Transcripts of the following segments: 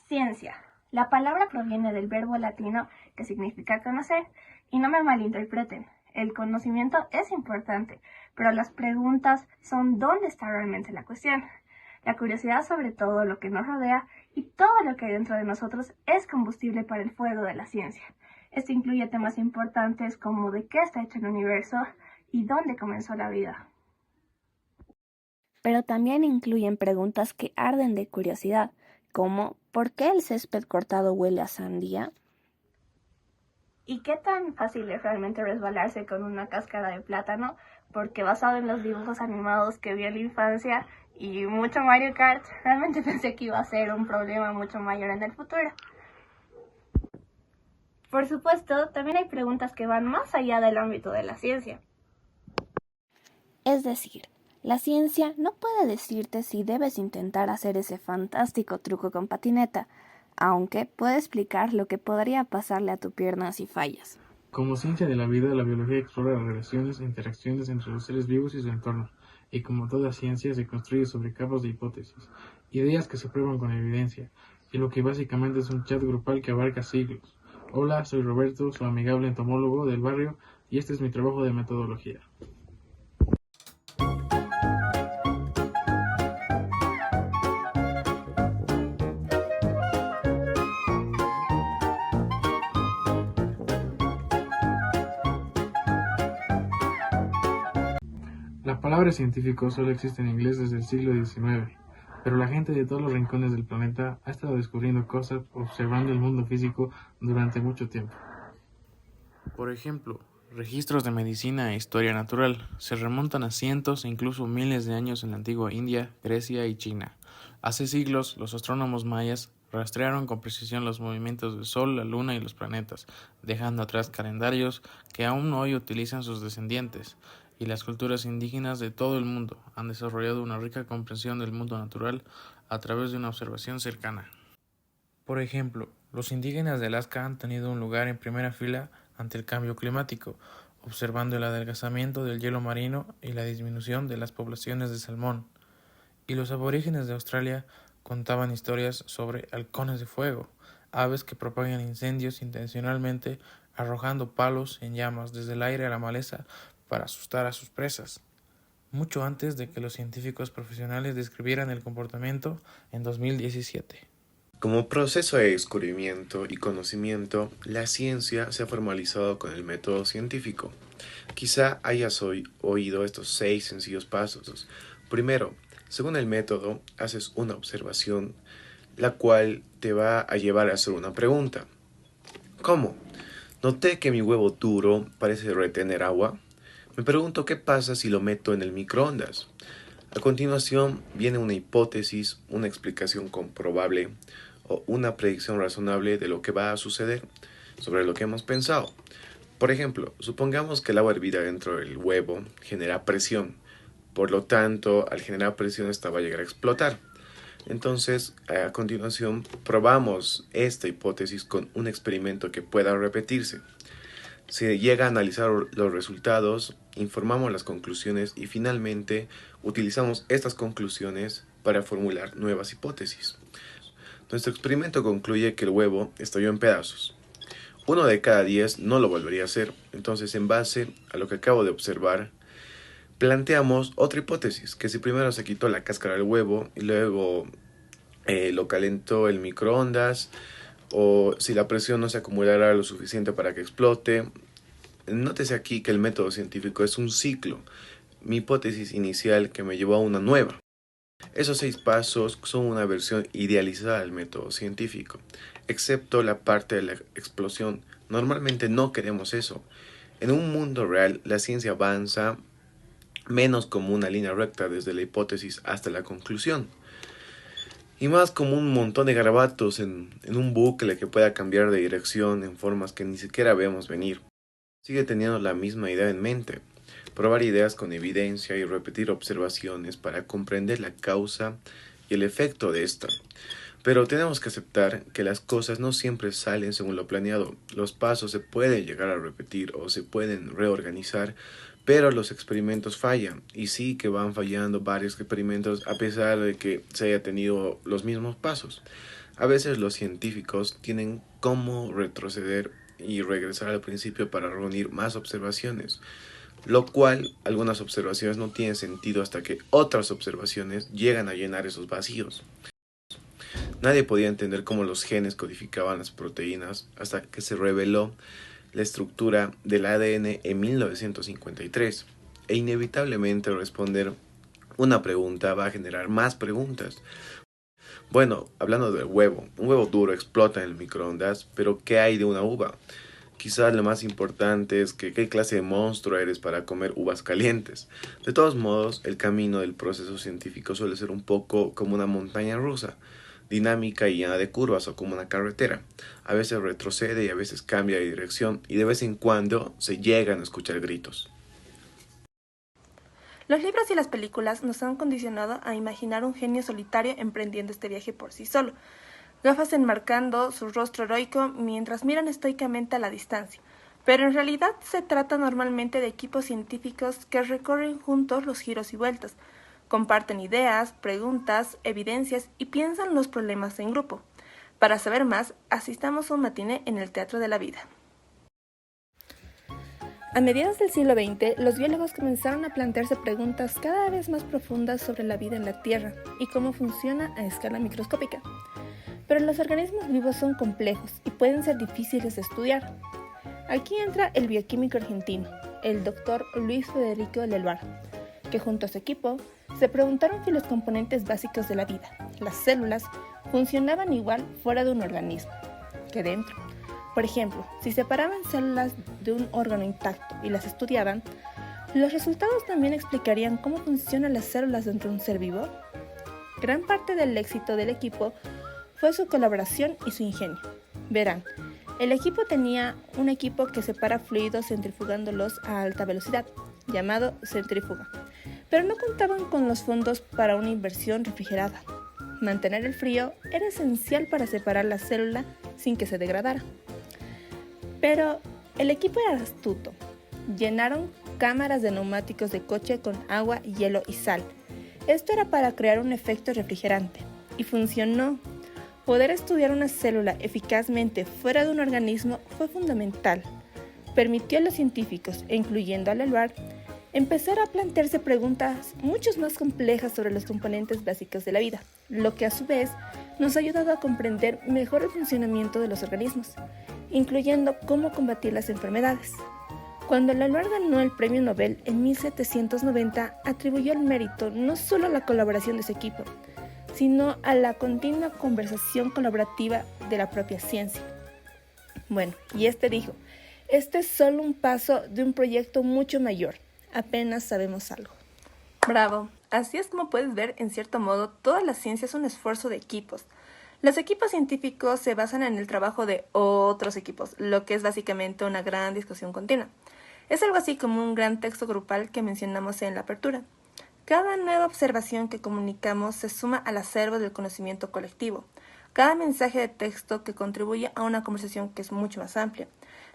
Ciencia. La palabra proviene del verbo latino que significa conocer, y no me malinterpreten, el conocimiento es importante, pero las preguntas son ¿dónde está realmente la cuestión? La curiosidad sobre todo lo que nos rodea y todo lo que hay dentro de nosotros es combustible para el fuego de la ciencia. Esto incluye temas importantes como de qué está hecho el universo y dónde comenzó la vida. Pero también incluyen preguntas que arden de curiosidad, como ¿por qué el césped cortado huele a sandía? ¿Y qué tan fácil es realmente resbalarse con una cáscara de plátano? Porque basado en los dibujos animados que vi en la infancia y mucho Mario Kart, realmente pensé que iba a ser un problema mucho mayor en el futuro. Por supuesto, también hay preguntas que van más allá del ámbito de la ciencia. Es decir, la ciencia no puede decirte si debes intentar hacer ese fantástico truco con patineta, aunque puede explicar lo que podría pasarle a tu pierna si fallas. Como ciencia de la vida, la biología explora las relaciones e interacciones entre los seres vivos y su entorno, y como toda ciencia se construye sobre capas de hipótesis, ideas que se prueban con evidencia, y lo que básicamente es un chat grupal que abarca siglos. Hola, soy Roberto, su amigable entomólogo del barrio, y este es mi trabajo de metodología. La palabra científico solo existe en inglés desde el siglo XIX, pero la gente de todos los rincones del planeta ha estado descubriendo cosas observando el mundo físico durante mucho tiempo. Por ejemplo, registros de medicina e historia natural se remontan a cientos e incluso miles de años en la antigua India, Grecia y China. Hace siglos, los astrónomos mayas rastrearon con precisión los movimientos del Sol, la Luna y los planetas, dejando atrás calendarios que aún hoy utilizan sus descendientes, y las culturas indígenas de todo el mundo han desarrollado una rica comprensión del mundo natural a través de una observación cercana. Por ejemplo, los indígenas de Alaska han tenido un lugar en primera fila ante el cambio climático, observando el adelgazamiento del hielo marino y la disminución de las poblaciones de salmón. Y los aborígenes de Australia contaban historias sobre halcones de fuego, aves que propagan incendios intencionalmente arrojando palos en llamas desde el aire a la maleza para asustar a sus presas, mucho antes de que los científicos profesionales describieran el comportamiento en 2017. Como proceso de descubrimiento y conocimiento, la ciencia se ha formalizado con el método científico. Quizá hayas oído estos 6 sencillos pasos. Primero, según el método, haces una observación, la cual te va a llevar a hacer una pregunta. ¿Cómo? Noté que mi huevo duro parece retener agua. Me pregunto qué pasa si lo meto en el microondas. A continuación viene una hipótesis, una explicación comprobable o una predicción razonable de lo que va a suceder sobre lo que hemos pensado. Por ejemplo, supongamos que el agua hervida dentro del huevo genera presión. Por lo tanto, al generar presión esta va a llegar a explotar. Entonces, a continuación, probamos esta hipótesis con un experimento que pueda repetirse. Se llega a analizar los resultados, informamos las conclusiones y finalmente utilizamos estas conclusiones para formular nuevas hipótesis. Nuestro experimento concluye que el huevo estalló en pedazos. 1 de cada 10 no lo volvería a hacer, entonces en base a lo que acabo de observar, planteamos otra hipótesis, que si primero se quitó la cáscara del huevo y luego lo calentó el microondas, o si la presión no se acumulará lo suficiente para que explote. Nótese aquí que el método científico es un ciclo, mi hipótesis inicial que me llevó a una nueva. Esos 6 pasos son una versión idealizada del método científico, excepto la parte de la explosión. Normalmente no queremos eso. En un mundo real, la ciencia avanza menos como una línea recta desde la hipótesis hasta la conclusión, y más como un montón de garabatos en un bucle que pueda cambiar de dirección en formas que ni siquiera vemos venir. Sigue teniendo la misma idea en mente, probar ideas con evidencia y repetir observaciones para comprender la causa y el efecto de esta. Pero tenemos que aceptar que las cosas no siempre salen según lo planeado. Los pasos se pueden llegar a repetir o se pueden reorganizar, pero los experimentos fallan, y sí que van fallando varios experimentos a pesar de que se haya tenido los mismos pasos. A veces los científicos tienen cómo retroceder y regresar al principio para reunir más observaciones, lo cual algunas observaciones no tienen sentido hasta que otras observaciones llegan a llenar esos vacíos. Nadie podía entender cómo los genes codificaban las proteínas hasta que se reveló la estructura del ADN en 1953, e inevitablemente responder una pregunta va a generar más preguntas. Bueno, hablando del huevo, un huevo duro explota en el microondas, pero ¿qué hay de una uva? Quizás lo más importante es que qué clase de monstruo eres para comer uvas calientes. De todos modos, el camino del proceso científico suele ser un poco como una montaña rusa, dinámica y llena de curvas, o como una carretera. A veces retrocede y a veces cambia de dirección, y de vez en cuando se llegan a escuchar gritos. Los libros y las películas nos han condicionado a imaginar un genio solitario emprendiendo este viaje por sí solo, gafas enmarcando su rostro heroico mientras miran estoicamente a la distancia. Pero en realidad se trata normalmente de equipos científicos que recorren juntos los giros y vueltas, comparten ideas, preguntas, evidencias y piensan los problemas en grupo. Para saber más, asistamos a un matiné en el Teatro de la Vida. A mediados del siglo XX, los biólogos comenzaron a plantearse preguntas cada vez más profundas sobre la vida en la Tierra y cómo funciona a escala microscópica. Pero los organismos vivos son complejos y pueden ser difíciles de estudiar. Aquí entra el bioquímico argentino, el Dr. Luis Federico Leluar, que junto a su equipo se preguntaron si los componentes básicos de la vida, las células, funcionaban igual fuera de un organismo que dentro. Por ejemplo, si separaban células de un órgano intacto y las estudiaban, ¿los resultados también explicarían cómo funcionan las células dentro de un ser vivo? Gran parte del éxito del equipo fue su colaboración y su ingenio. Verán, el equipo tenía un equipo que separa fluidos centrifugándolos a alta velocidad, llamado centrífuga, pero no contaban con los fondos para una inversión refrigerada. Mantener el frío era esencial para separar la célula sin que se degradara. Pero el equipo era astuto. Llenaron cámaras de neumáticos de coche con agua, hielo y sal. Esto era para crear un efecto refrigerante. Y funcionó. Poder estudiar una célula eficazmente fuera de un organismo fue fundamental. Permitió a los científicos, incluyendo a Leluar, empezar a plantearse preguntas mucho más complejas sobre los componentes básicos de la vida, lo que a su vez nos ha ayudado a comprender mejor el funcionamiento de los organismos, incluyendo cómo combatir las enfermedades. Cuando Leluar ganó el Premio Nobel en 1790, atribuyó el mérito no solo a la colaboración de su equipo, sino a la continua conversación colaborativa de la propia ciencia. Bueno, y dijo, este es solo un paso de un proyecto mucho mayor, apenas sabemos algo. Bravo, así es como puedes ver, en cierto modo, toda la ciencia es un esfuerzo de equipos. Los equipos científicos se basan en el trabajo de otros equipos, lo que es básicamente una gran discusión continua. Es algo así como un gran texto grupal que mencionamos en la apertura. Cada nueva observación que comunicamos se suma al acervo del conocimiento colectivo. Cada mensaje de texto que contribuye a una conversación que es mucho más amplia.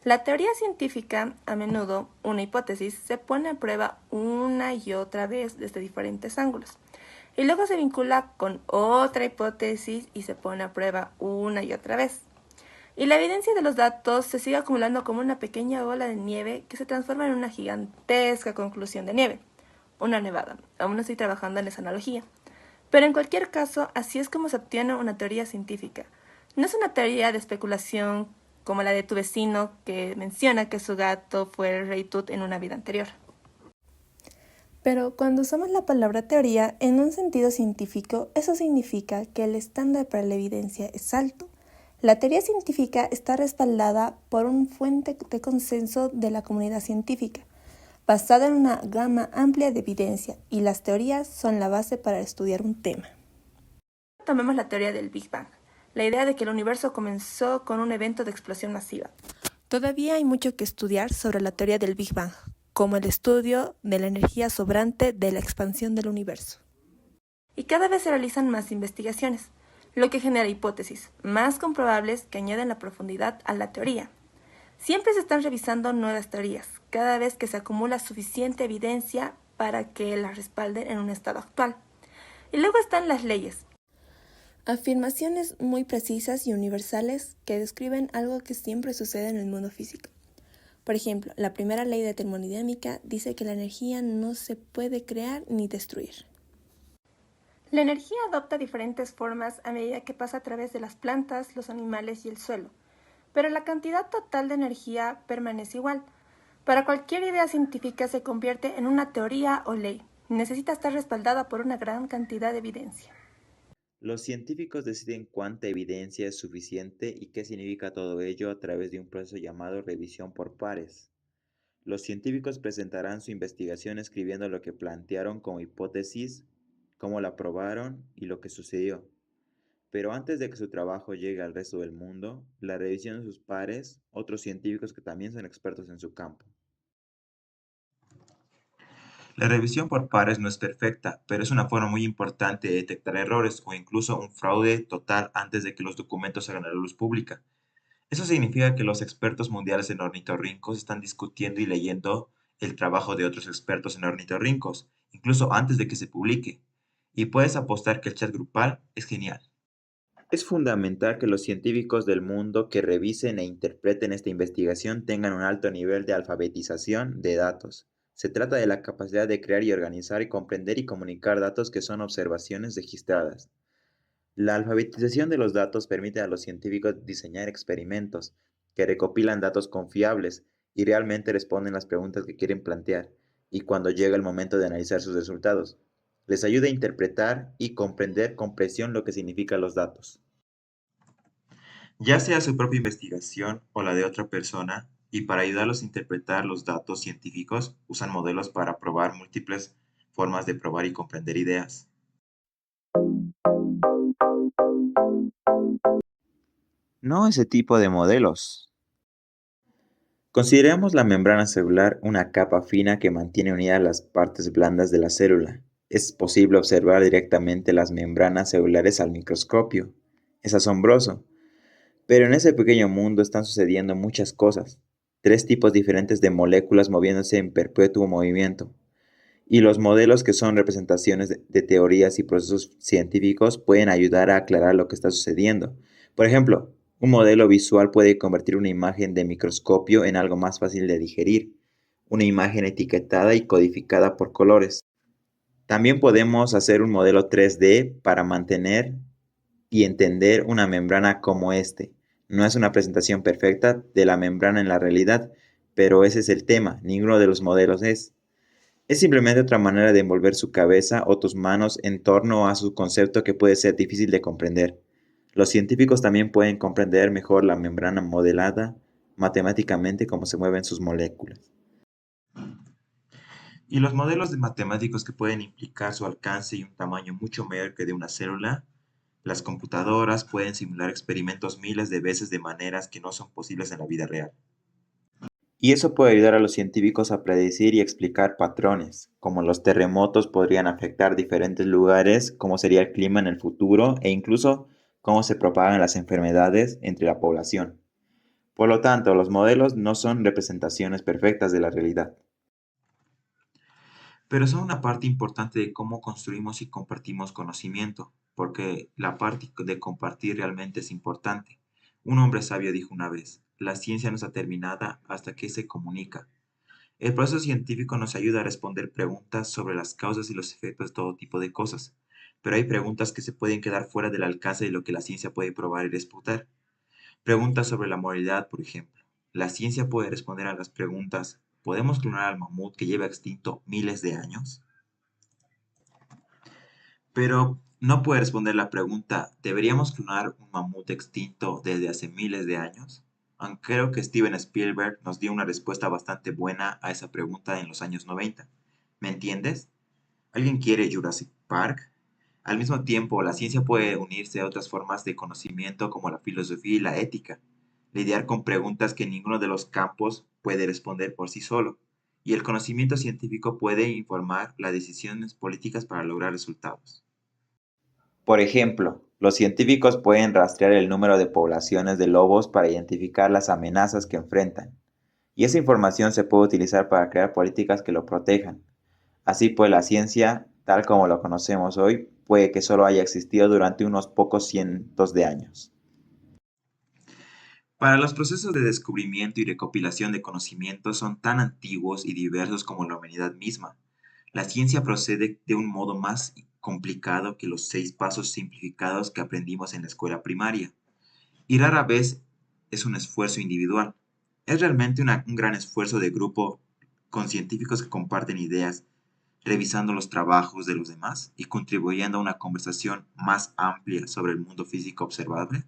La teoría científica, a menudo una hipótesis, se pone a prueba una y otra vez desde diferentes ángulos. Y luego se vincula con otra hipótesis y se pone a prueba una y otra vez. Y la evidencia de los datos se sigue acumulando como una pequeña bola de nieve que se transforma en una gigantesca conclusión de nieve. Una nevada. Aún no estoy trabajando en esa analogía. Pero en cualquier caso, así es como se obtiene una teoría científica. No es una teoría de especulación como la de tu vecino que menciona que su gato fue el rey Tut en una vida anterior. Pero cuando usamos la palabra teoría en un sentido científico, eso significa que el estándar para la evidencia es alto. La teoría científica está respaldada por una fuente de consenso de la comunidad científica, basada en una gama amplia de evidencia, y las teorías son la base para estudiar un tema. Tomemos la teoría del Big Bang, la idea de que el universo comenzó con un evento de explosión masiva. Todavía hay mucho que estudiar sobre la teoría del Big Bang, como el estudio de la energía sobrante de la expansión del universo. Y cada vez se realizan más investigaciones, lo que genera hipótesis más comprobables que añaden la profundidad a la teoría. Siempre se están revisando nuevas teorías, cada vez que se acumula suficiente evidencia para que las respalden en un estado actual. Y luego están las leyes. Afirmaciones muy precisas y universales que describen algo que siempre sucede en el mundo físico. Por ejemplo, la primera ley de termodinámica dice que la energía no se puede crear ni destruir. La energía adopta diferentes formas a medida que pasa a través de las plantas, los animales y el suelo, pero la cantidad total de energía permanece igual. Para cualquier idea científica se convierte en una teoría o ley. Necesita estar respaldada por una gran cantidad de evidencia. Los científicos deciden cuánta evidencia es suficiente y qué significa todo ello a través de un proceso llamado revisión por pares. Los científicos presentarán su investigación escribiendo lo que plantearon como hipótesis, cómo la probaron y lo que sucedió. Pero antes de que su trabajo llegue al resto del mundo, la revisión de sus pares, otros científicos que también son expertos en su campo. La revisión por pares no es perfecta, pero es una forma muy importante de detectar errores o incluso un fraude total antes de que los documentos salgan a la luz pública. Eso significa que los expertos mundiales en ornitorrincos están discutiendo y leyendo el trabajo de otros expertos en ornitorrincos, incluso antes de que se publique. Y puedes apostar que el chat grupal es genial. Es fundamental que los científicos del mundo que revisen e interpreten esta investigación tengan un alto nivel de alfabetización de datos. Se trata de la capacidad de crear y organizar y comprender y comunicar datos que son observaciones registradas. La alfabetización de los datos permite a los científicos diseñar experimentos que recopilan datos confiables y realmente responden las preguntas que quieren plantear, y cuando llega el momento de analizar sus resultados, les ayuda a interpretar y comprender con precisión lo que significan los datos. Ya sea su propia investigación o la de otra persona, y para ayudarlos a interpretar los datos científicos, usan modelos para probar múltiples formas de probar y comprender ideas. No ese tipo de modelos. Consideremos la membrana celular una capa fina que mantiene unidas las partes blandas de la célula. Es posible observar directamente las membranas celulares al microscopio. Es asombroso. Pero en ese pequeño mundo están sucediendo muchas cosas. 3 tipos diferentes de moléculas moviéndose en perpetuo movimiento. Y los modelos, que son representaciones de teorías y procesos científicos, pueden ayudar a aclarar lo que está sucediendo. Por ejemplo, un modelo visual puede convertir una imagen de microscopio en algo más fácil de digerir, una imagen etiquetada y codificada por colores. También podemos hacer un modelo 3D para mantener y entender una membrana como este. No es una presentación perfecta de la membrana en la realidad, pero ese es el tema, ninguno de los modelos es. Es simplemente otra manera de envolver su cabeza o tus manos en torno a su concepto que puede ser difícil de comprender. Los científicos también pueden comprender mejor la membrana modelada matemáticamente cómo se mueven sus moléculas. Y los modelos de matemáticos que pueden implicar su alcance y un tamaño mucho mayor que de una célula. Las computadoras pueden simular experimentos miles de veces de maneras que no son posibles en la vida real. Y eso puede ayudar a los científicos a predecir y explicar patrones, como los terremotos podrían afectar diferentes lugares, cómo sería el clima en el futuro e incluso cómo se propagan las enfermedades entre la población. Por lo tanto, los modelos no son representaciones perfectas de la realidad, pero son una parte importante de cómo construimos y compartimos conocimiento, porque la parte de compartir realmente es importante. Un hombre sabio dijo una vez: la ciencia no está terminada hasta que se comunica. El proceso científico nos ayuda a responder preguntas sobre las causas y los efectos de todo tipo de cosas, pero hay preguntas que se pueden quedar fuera del alcance de lo que la ciencia puede probar y disputar. Preguntas sobre la moralidad, por ejemplo. La ciencia puede responder a las preguntas: ¿podemos clonar al mamut que lleva extinto miles de años? Pero no puede responder la pregunta: ¿deberíamos clonar un mamut extinto desde hace miles de años? Aunque creo que Steven Spielberg nos dio una respuesta bastante buena a esa pregunta en los años 90. ¿Me entiendes? ¿Alguien quiere Jurassic Park? Al mismo tiempo, la ciencia puede unirse a otras formas de conocimiento como la filosofía y la ética, lidiar con preguntas que ninguno de los campos puede responder por sí solo, y el conocimiento científico puede informar las decisiones políticas para lograr resultados. Por ejemplo, los científicos pueden rastrear el número de poblaciones de lobos para identificar las amenazas que enfrentan, y esa información se puede utilizar para crear políticas que lo protejan. Así pues, la ciencia, tal como lo conocemos hoy, puede que solo haya existido durante unos pocos cientos de años. Para los procesos de descubrimiento y recopilación de conocimientos son tan antiguos y diversos como la humanidad misma. La ciencia procede de un modo más complicado que los 6 pasos simplificados que aprendimos en la escuela primaria, y rara vez es un esfuerzo individual. Es realmente un gran esfuerzo de grupo con científicos que comparten ideas, revisando los trabajos de los demás y contribuyendo a una conversación más amplia sobre el mundo físico observable.